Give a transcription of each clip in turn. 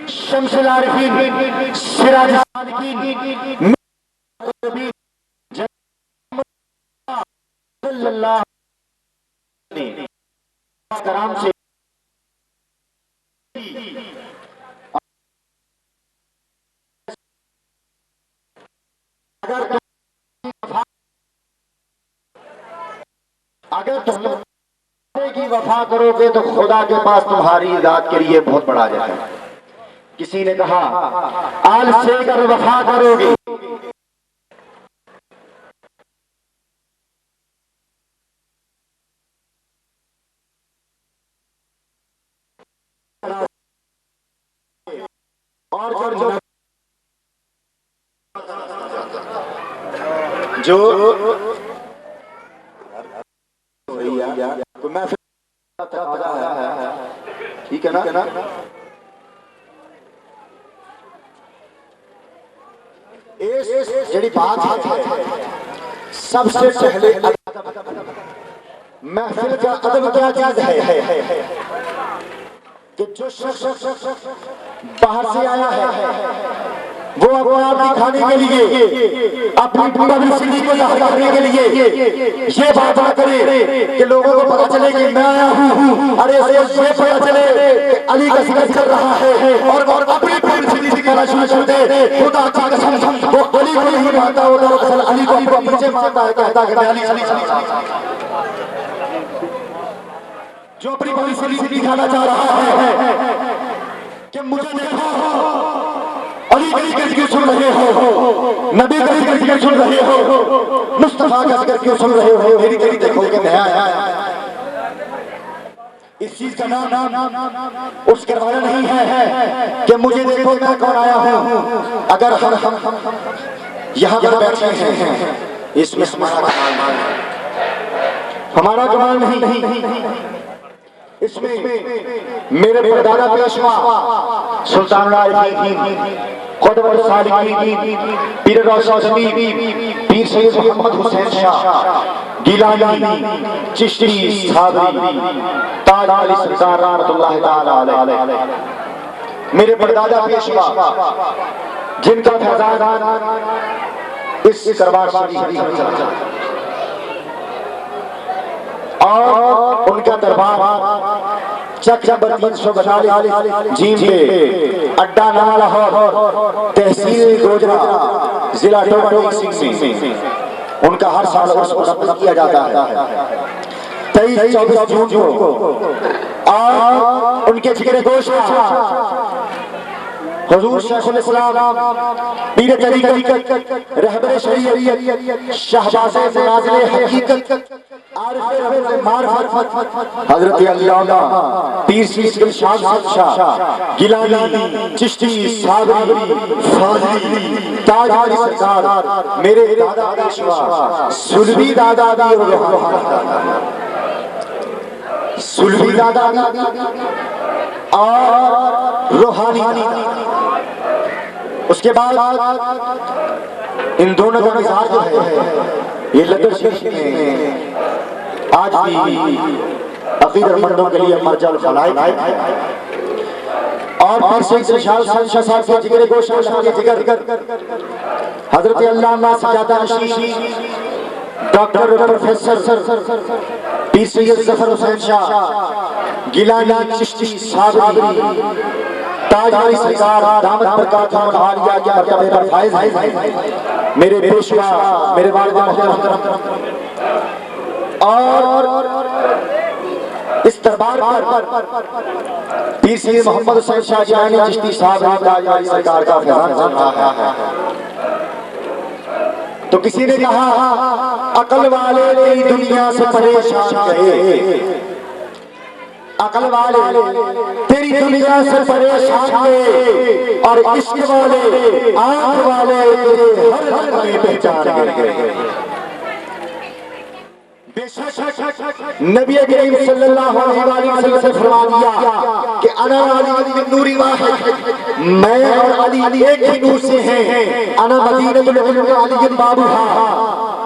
شمس العارفین سراج السالکین صلی اللہ علیہ کرام سے اگر تم کی وفا کرو گے تو خدا کے پاس تمہاری ذات کے لیے بہت بڑا جگہ ہے. کسی نے کہا آل سے اگر وفا کرو گے اور جو تو میں ٹھیک ہے نا جڑی ایک بات ہے، سب سے پہلے محفل کا ادب کیا چیز ہے کہ جو شخص باہر سے آیا ہے وہ اپنا دکھانے کے لیے، اپنی پبلسٹی کو ظاہر کرنے کے لیے یہ بات نہ کرے کہ لوگوں کو پتہ چلے کہ میں آیا ہوں، ارے یہ پتہ چلے کہ علی کا ذکر چل رہا ہے اور اپنی پبلسٹی دکھانا شروع کر دے۔ خدا کی قسم وہ علی کو نہیں مانتا ہوتا، وہ اصل علی کو اپنے پیچھے مانتا ہے، کہتا ہے کہ میں علی جو اپنی پبلسٹی دکھانا چاہ رہا ہے کہ مجھے دیکھو علی کا ذکر سن رہے ہو، نبی کا ذکر سن رہے ہو، مصطفیٰ کا ذکر کیوں سن رہے ہو، میری تیری دیکھو کہ میں آیا۔ اس چیز کا نام اس کروانا نہیں ہے کہ مجھے دیکھو میں کون آیا ہوں۔ اگر ہم یہاں پر بیٹھے ہیں اس میں ہمارا کمال نہیں، اس میں میرے پردادا پیشوا سلطان العارفین قطب الصالحین پیر روشنی پیر سید محمد حسین شاہ گیلانی چشتی صابری تاج علی سرکار رحمۃ اللہ تعالی علیہ، میرے پردادا پیشوا جن کا فیضان اس دربار شریف میں چلا اور ان کا دربار چک نمبر 342 جیم پہ اڈا نام لاہور تحصیل گوجرا ضلع ٹوٹو سنگھ میں ان کا ہر سال عرس منعقد کیا جاتا ہے 23-24 جون کو، اور ان کے جگر گوشت حضور شیخ الاسلام پیر طریقت رہبر شریعت شہباز منازل حقیقت عارف رب معرفت حضرت علامہ پیر سید شاہ شاہ گیلانی چشتی صابری فاضلی تاج علی سرکار میرے دادا پیشوا سلوی دادا بھی اور سلوی دادا اور روحانی۔ اس کے بعد ان دونوں کا مزاج جو ہے یہ لدر شریف میں آج بھی عقیدت مندوں کے لیے مرجع الخلائق ہے، اور پیر سید شاہ صاحب کے جگر گوشت کے جگر حضرت علامہ سجادہ نشین ڈاکٹر پروفیسر پیر سید ظفر حسین شاہ گیلانی چشتی صابری تاج علی سرکار دامت برکاتہم العالیہ کے مرتبے پر فائز ہیں، میرے پیشوا میرے والد محترم، اور اس دربار پر پیر سید محمد حسین شاہ گیلانی چشتی صاحب تاج علی سرکار کا فیضان چل رہا ہے۔ تو کسی نے کہا عقل والے تیری دنیا سے پریشان گئے، عقل والے تیری دنیا سے پریشان گئے، اور عشق والے آنکھ والے تیرے ہر ہر میں پہچان گئے۔ بے شک نبی کریم صلی اللہ علیہ وسلم سے فرما دیا کہ انا علی من نوری واحد، میں اور علی ایک ہی نور سے ہیں، انا مدینۃ العلم علی بابھا،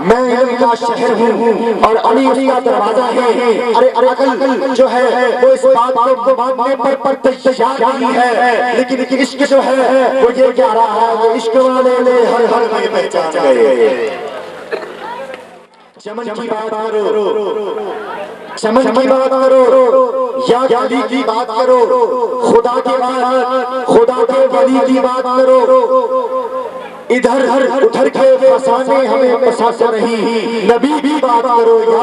میں علم کا شہر ہوں اور علی اس کا دروازہ ہے۔ ارے عقل جو ہے وہ اس بات کو ماننے پر تیار نہیں ہے، لیکن عشق جو ہے وہ یہ کہہ رہا ہے کہ عشق والے ہر ہر میں پہچان گئے۔ چمن کی بات کرو، چمن کی بات کرو یا علی کی بات کرو، خدا کے بعد خدا کے ولی کی بات کرو، ادھر ادھر کے فسانے ہمیں پسند نہیں، نبی کی بات کرو یا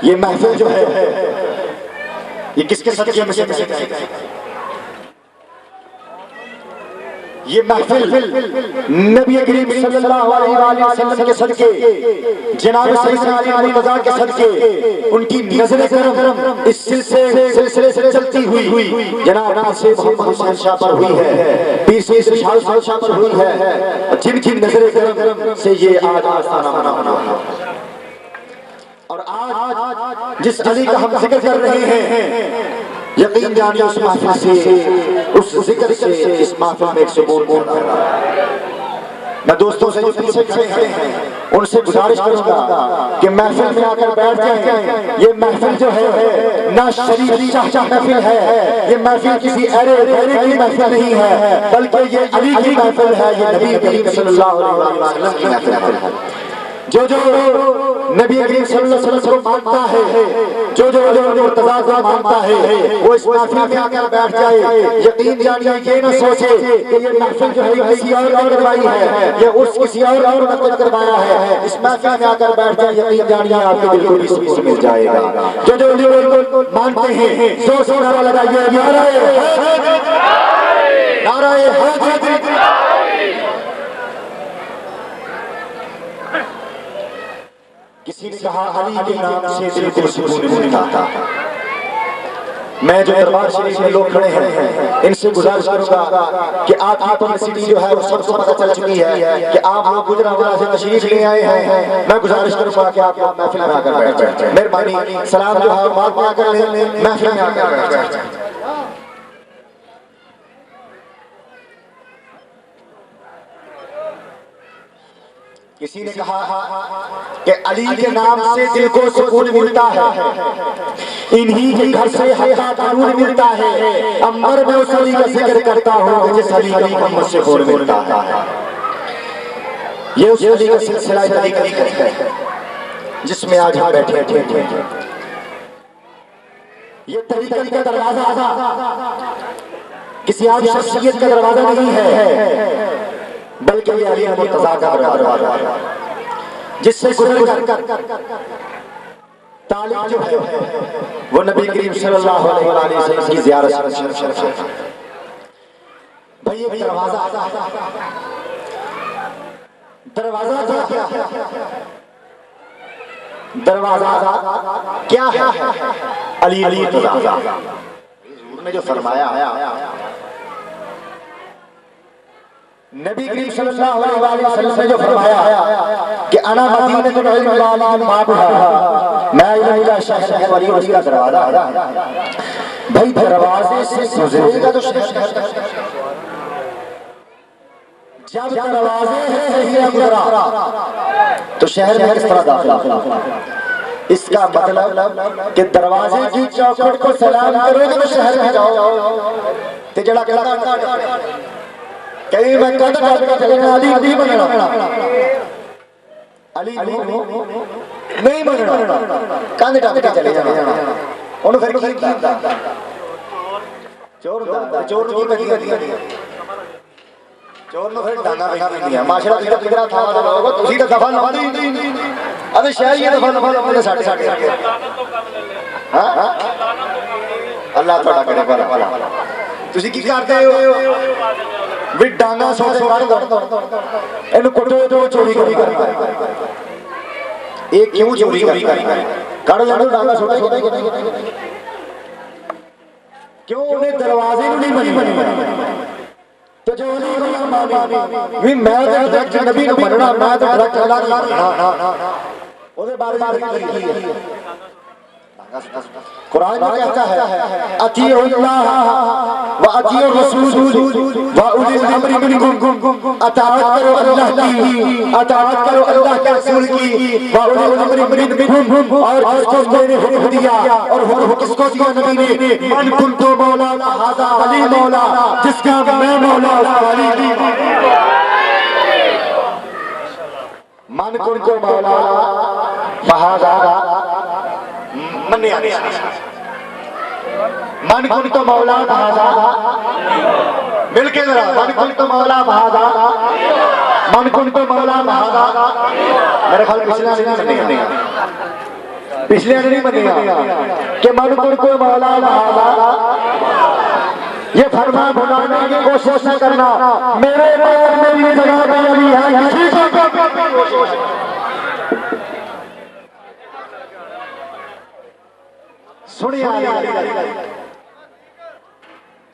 یہ محفل جو ہے یہ کس کے صدقے میں سے ہے؟ یہ محفل نبی کریم صلی اللہ علیہ وسلم کے صدقے، جناب سیدنا علی رضا کے صدقے، ان کی نظر کرم اس سلسلے سے چلتی ہوئی جناب پیر محمد حسین شاہ پر ہوئی ہے، پیر سید شاہ پر ہوئی ہے، جن کی نظر کرم سے یہ آج آستانہ بنا ہوا ہے۔ اور آج جس علی کا ہم ذکر کر رہے ہیں یقین جانی اس محفل سے، اس ذکر سے اس محفل میں ایک سکون ہوتا ہے۔ میں دوستوں سے جو پیچھے کھڑے ہیں ان سے گزارش کروں گا کہ محفل میں آ کر بیٹھ جائیں۔ یہ محفل جو ہے نہ شریف شاہ محفل ہے، یہ محفل کسی ایرے غیرے کی محفل نہیں ہے، بلکہ یہ علی کی محفل ہے، یہ نبی کریم صلی اللہ علیہ وسلم کی محفل ہے۔ جو نبی کریم صلی اللہ علیہ وسلم کو مانتا ہے، جو مرتضیٰ کو مانتا ہے، وہ اس محفل میں آ کر بیٹھ جائے۔ یقین جانیے یہ نہ سوچے کہ یہ محفل جو ہے کسی اور نے کروائی ہے، یہ اس کسی اور نے منعقد کروایا ہے۔ اس محفل میں آ کر بیٹھ جائے، یقین جانیے آپ کے دل کو بھی سکون مل جائے گا۔ جو مانتے ہیں زور سے نعرہ لگائیے، نعرہ حیدر، نعرہ حیدر۔ کسی نے کہا علی کے نام سے دل کو سکون ملتا تھا۔ میں جو دربار شریف میں لوگ کھڑے ہیں ان سے گزارش کروں گا کہ آپ کی پبلسٹی جو ہے وہ سب کو پتہ چل چکی ہے کہ آپ لوگ گجرانوالہ سے تشریف لے آئے ہیں۔ میں گزارش کروں گا کہ آپ لوگ محفل میں آ کر بیٹھ جائیں۔ مہربانی سلام جو ہے بعد میں آ کر لیں، محفل میں آ کر بیٹھ جائیں۔ کسی نے کہا کہ علی کے نام سے دل کو سکون ملتا ہے، انہی کے گھر سے حق کا قانون ملتا ہے، امر میں اس علی کا ذکر کرتا ہوں جس علی کا محمد سے خون ملتا ہے۔ یہ اس علی کا سلسلہ طریقت ہے جس میں آج ہم بیٹھے ہیں۔ یہ طریقت کا دروازہ کسی عام شخصیت کا دروازہ نہیں ہے، بلکہ یہ علی مرتضیٰ کا دروازہ ہے، جس سے گزر کر تعلیم جو ہے وہ نبی کریم صلی اللہ علیہ وسلم کی زیارت سے۔ بھئی یہ دروازہ کیا ہے؟ علی مرتضیٰ حضور نے جو فرمایا، نبی کریم صلی اللہ علیہ وسلم نے جو فرمایا کہ انا مدینۃ العلم والعلم بابها، میں علم کا شہر ہے اور اس کا دروازہ ہے۔ بھائی دروازے سے گزرے گا تو شہر ہے، جب دروازے سے ہی گزرا تو شہر میں کس طرح داخل ہوگا؟ اس کا مطلب کہ دروازے کی چوکھٹ کو سلام کرو گے تو شہر میں جاؤ۔ تجڑا کہیں میں کہتا کہ چلے گا علی بننا، علی نہیں بننا، کاندھ ٹاپ کے چلے جانا۔ انہوں پھر کی چور کی کہتی چور نے پھر ڈانا نہیں دیا۔ معاشرہ تیرا پدرہ تھا ہوگا تو اسی کا دفعہ نہ دی۔ ابھی شہر یہ دفعہ نہ ساٹھے اللہ تعالیٰ کرے بھلا۔ تسی کی کرتے ہو بھی ڈانگا سو سے کر دو، انہوں کٹو جو چوری کرنا ہے۔ ایک کیوں چوری کرنا ہے؟ کڑ لڑو ڈانگا سوٹے کیوں؟ انہیں دروازے نہیں بنی تو جو بھی میں ڈائریکٹ نبی کو بننا، میں تو ڈائریکٹ اللہ نہیں انہیں بار کی ہے۔ قرآن میں کہتا ہے اطیعوا اللہ و اطیعوا الرسول و اولی الامر منکم، اطاعت کرو اللہ کی، اطاعت کرو اللہ کے رسول کی، و اولی الامر منکم، اور جس کو میں نے حکم دیا، اور حکم کس کو دیا نبی نے؟ من کنت مولا فہذا علی مولا، جس کا میں مولا علی۔ من کنت مولا فہذا من کنت مولا بہذا، مل کے ذرا من کنت مولا بہذا، من کنت مولا بہذا۔ میرے خیال پچھلے نہیں بنے گا کہ من کنت مولا بہذا۔ یہ فرمان بنانے کی کوشش نہ کرنا، میرے پیر میں بھی جگہ پہ علی ہے۔ سنیے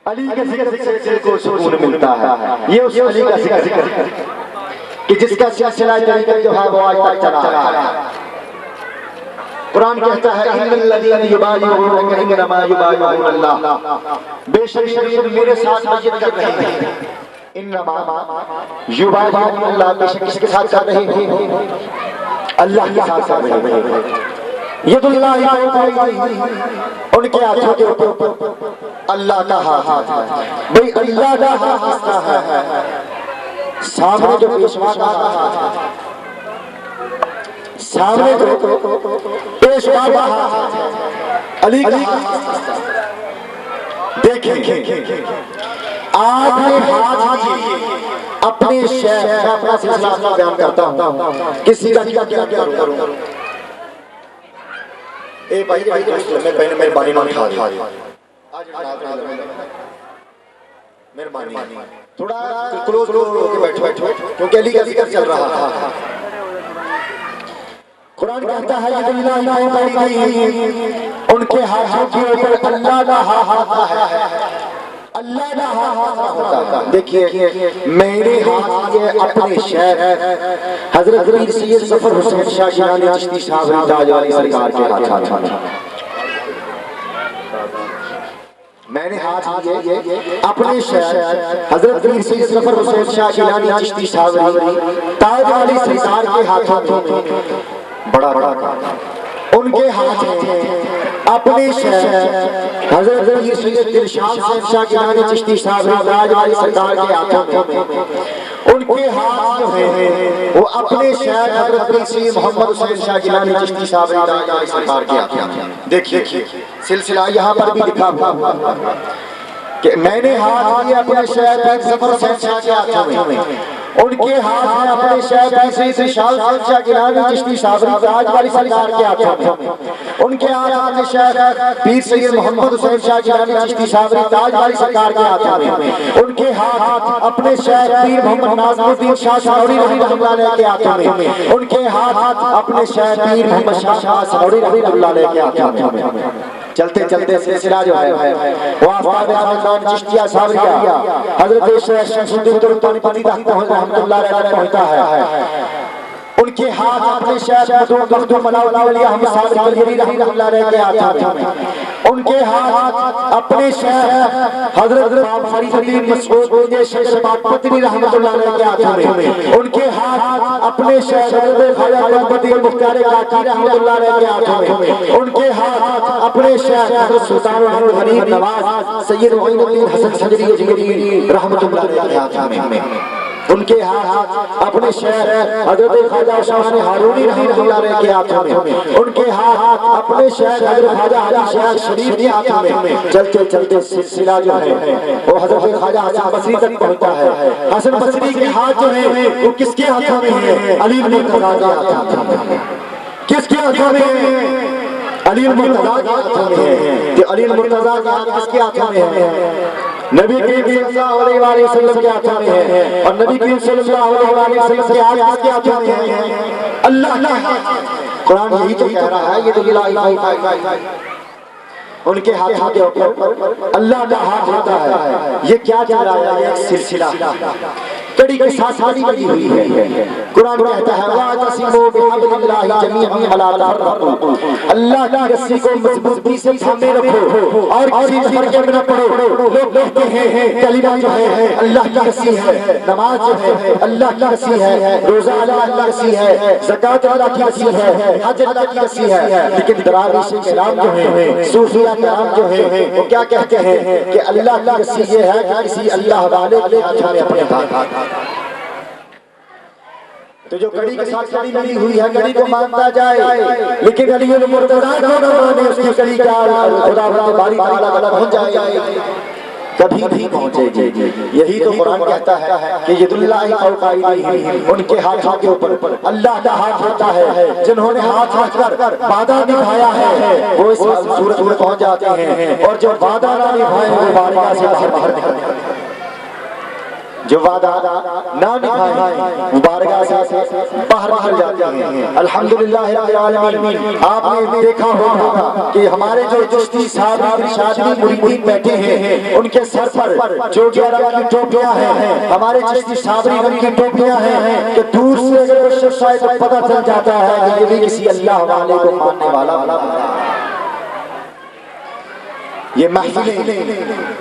علی کے ذکر سے دل کو سکون ملتا ہے۔ یہ اس علی کا ذکر کہ جس کا سلسلہ طریقت جو ہے وہ آج تک چلا ہے۔ قرآن کہتا ہے ان الذین یبایعونک انما یبایعون اللہ، بے شک میرے ساتھ بیعت کر رہے ہیں، انما یبایعون اللہ، بے شک کس کے ساتھ کر رہے ہیں؟ اللہ کے ساتھ کر رہے ہیں۔ ید اللہ ان کے ہاتھوں کے اوپر اللہ کا ہاتھ ہے۔ بھئی اللہ کا ہاتھ کس کا ہے؟ سامنے جو پیشوا کا ہاتھ ہے، سامنے جو پیشوا کا ہاتھ ہے، علی کا ہاتھ ہے۔ دیکھیں آپ نے ہاتھ کی اپنے شیخ، میں اپنا سلسلہ اپنا بیان کرتا ہوں، کسی کا کیا کروں؟ اے بھائی میں پہلے مہربانی نہ اٹھا دیا، مہربانی تھوڑا کلوز ہو کے بیٹھو کیونکہ علی کا ذکر چل رہا تھا۔ قرآن کہتا ہے ید اللہ ان کے ہاتھوں کے اوپر اللہ کا ہاتھ ہے، اللہ کا ہاتھ ہوتا ہے۔ دیکھیے میرے ہاتھ یہ اپنے شیخ حضرت پیر سید ظفر حسین شاہ گیلانی چشتی صاحب تاج والی سرکار کے ہاتھ تھا۔ میں نے ہاتھ دیے اپنے شیخ حضرت پیر سید ظفر حسین شاہ گیلانی چشتی صاحب تاج والی سرکار کے ہاتھوں میں بڑا ان کے ہاتھ ہیں اپنے شیخ حضرت پیر سید دلشاد شاہ گیلانی چشتی صاحب تاج والی سرکار کے ہاتھوں میں ان کے ہاتھ جو ہیں وہ اپنے شیخ حضرت پیر سید محمد حسین شاہ گیلانی چشتی صاحب تاج والی سرکار کے ہاتھوں میں۔ دیکھیے سلسلہ یہاں پر بھی لکھا ہوا کہ میں نے ہاتھ دیے اپنے شیخ ظفر حسین شاہ کے ہاتھوں میں، ان کے ہاتھ میں اپنے شیخ پیر سید شاہ گیلانی چشتی صاحب تاج والی سرکار کے ہاتھوں میں، ان کے ہاتھ اپنے شیخ پیر سید محمد حسین شاہ گیلانی چشتی صاحب تاج والی سرکار کے ہاتھوں میں، ان کے ہاتھ اپنے شیخ پیر محمد ناظم الدین شاہ سنوری رحمۃ اللہ علیہ کے ہاتھوں میں، ان کے ہاتھ اپنے شیخ پیر محمد شاہ سنوری رحمۃ اللہ علیہ کے ہاتھوں میں۔ چلتے سلسلہ جو ہے وہ آفتاب خاندان چشتیہ صابریہ حضرت شیخ شمس الدین ترکمانی پتی رحمۃ اللہ علیہ پہنچتا ہے۔ ان کے ہاتھ اپنے شیخ مخدوم علی احمد صاحب کلیری رحمۃ اللہ علیہ کے ہاتھوں میں، ان کے ہاتھ اپنے شیخ حضرت فرید الدین مسعود شیخ پاکپتنی رحمۃ اللہ علیہ کے ہاتھوں میں، ان کے ہاتھ اپنے شیخ حضرت خواجہ قطب الدین مختار کاکی رحمۃ اللہ علیہ کے ہاتھوں میں، ان کے ہاتھ اپنے شیخ حضرت سلطان الحبیب نواز سید معین الدین حسن سجری اجمیری رحمۃ اللہ علیہ کے ہاتھوں میں، ان کے ہاتھ اپنے شیخ حضرت خواجہ عثمان ہارونی رحمۃ اللہ علیہ کے ہاتھوں میں، ان کے ہاتھ اپنے شیخ حضرت خواجہ علی شیخ شریف کے ہاتھوں میں۔ چلتے سلسلہ جو ہے وہ حضرت خواجہ حسن بصری تک پہنچتا ہے۔ حسن بصری کے ہاتھ جو ہیں وہ کس کے ہاتھوں میں ہیں؟ علی المرتضیٰ کے ہاتھوں میں۔ کس کے ہاتھوں میں ہیں؟ علی المرتضیٰ کے ہاتھوں میں ہیں۔ کہ علی المرتضیٰ کے ہاتھ کس کے ہاتھوں میں ہیں؟ نبی کریم صلی اللہ علیہ وسلم کے ہاتھوں میں ہے، اور نبی کریم صلی اللہ علیہ وسلم کے ہاتھ کس کے ہاتھوں میں ہے؟ اللہ کا۔ قرآن یہی تو کہہ رہا ہے یہ تو الہ ان کے ہاتھوں کے اوپر اللہ کا ہاتھ ہوتا ہے۔ یہ کیا چل رہا ہے؟ ایک سلسلہ کڑی کے ساتھ ساتھ لگی ہوئی ہے۔ قرآن کہتا ہے وَاعْتَصِمُوا بِحَبْلِ اللَّهِ جَمِيعًا وَلَا تَفَرَّقُوا، اللہ کی رسی کو مضبوطی سے تھامے رکھو اور کسی فرقے میں نہ پڑو۔ لوگ کہتے ہیں کلمہ جو ہے اللہ کی رسی ہے، نماز جو ہے اللہ کی رسی ہے، روزہ اللہ کی رسی ہے، زکوٰۃ اللہ کی رسی ہے، حج اللہ کی رسی ہے، لیکن دراویش کرام جو ہیں، صوفیہ کرام جو ہیں، وہ کیا کہتے ہیں کہ اللہ کی رسی یہ ہے کہ کسی اللہ والے کے ہاتھوں میں اپنے ہاتھ۔ تو جو کڑی کے ساتھ کڑی ملی ہوئی ہے کڑی کو مانتا جائے، لیکن علی المرتضیٰ کو نہ مانے، اس کی کڑی کا خدا باری تعالیٰ کا پہنچ جائے، کبھی بھی پہنچے گی۔ یہی تو قرآن کہتا ہے کہ ید اللہ فوق ایدیہم، ان کے ہاتھوں کے اوپر اللہ کا ہاتھ ہوتا ہے۔ جنہوں نے ہاتھ رکھ کر وعدہ نبھایا ہے وہ اس صورت میں پہنچ جاتے ہیں، اور جو وعدہ نہ نبھائے وہ بارگاہ سے باہر نکل جاتے ہیں۔ جو وعدہ نہ نبھائیں مبارکہ سے باہر نکل جاتے ہیں۔ الحمدللہ رب العالمین، آپ نے دیکھا ہوگا کہ ہمارے جو چشتی صاحب ارشادی مریدین بیٹھے ہیں ان کے سر پر جو رنگ کی ٹوپیاں ہیں، ہمارے چشتی صابری رنگ کی ٹوپیاں ہیں کہ دور سے اگر کوئی شخص آئے تو پتہ چل جاتا ہے کہ یہ بھی کسی اللہ والے کو ماننے والا بنا ہے۔ یہ محفلیں،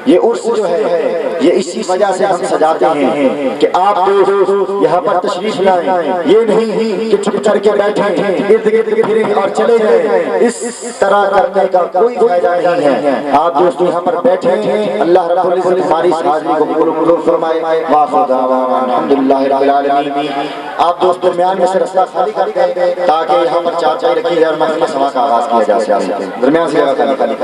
یہ عرس جو ہے یہ اسی وجہ سے ہم سجاتے ہیں کہ آپ دوست یہاں پر تشریف لائیں، یہ نہیں کہ چپ کر کے بیٹھیں ارد گرد پھریں اور چلے جائیں، اس طرح کرنے کا کوئی فائدہ نہیں ہے۔ آپ دوست یہاں پر بیٹھیں، اللہ رب العزت ہماری حاضری کو قبول منظور فرمائے۔ وآخر دعوانا الحمدللہ رب العالمین۔ آپ دوست درمیان میں سے رستہ خالی کرتے ہیں تاکہ یہاں پر چار چائے رکھی جائے اور محفل سما کا آغاز کیا جا سکے۔ درمیان سے جگہ خالی